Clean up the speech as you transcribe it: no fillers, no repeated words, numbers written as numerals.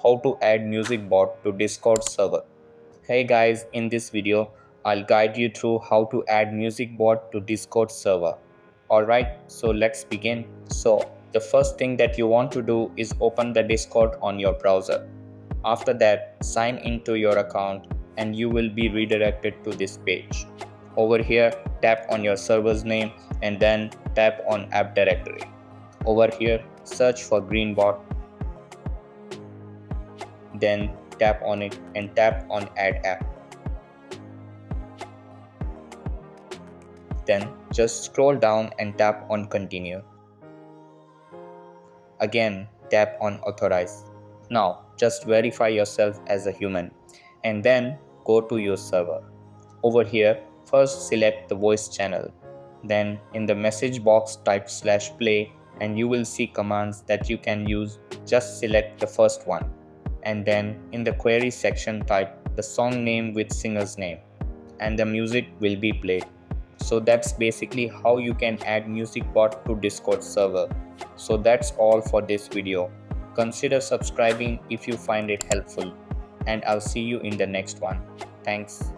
how to add music bot to Discord server. Hey guys, in this video, I'll guide you through how to add music bot to Discord server. Alright, so let's begin. So, the first thing that you want to do is open the Discord on your browser. After that, sign into your account and you will be redirected to this page. Over here, tap on your server's name and then tap on app directory. Over here, search for Greenbot, then tap on it and tap on add app. Then just scroll down and tap on continue. Again, tap on authorize. Now just verify yourself as a human and then go to your server. Over here, first select the voice channel. Then in the message box type /play and you will see commands that you can use. Just select the first one. And then in the query section type the song name with singer's name and the music will be played. So that's basically how you can add music bot to Discord server. So that's all for this video. Consider subscribing if you find it helpful and I'll see you in the next one. Thanks.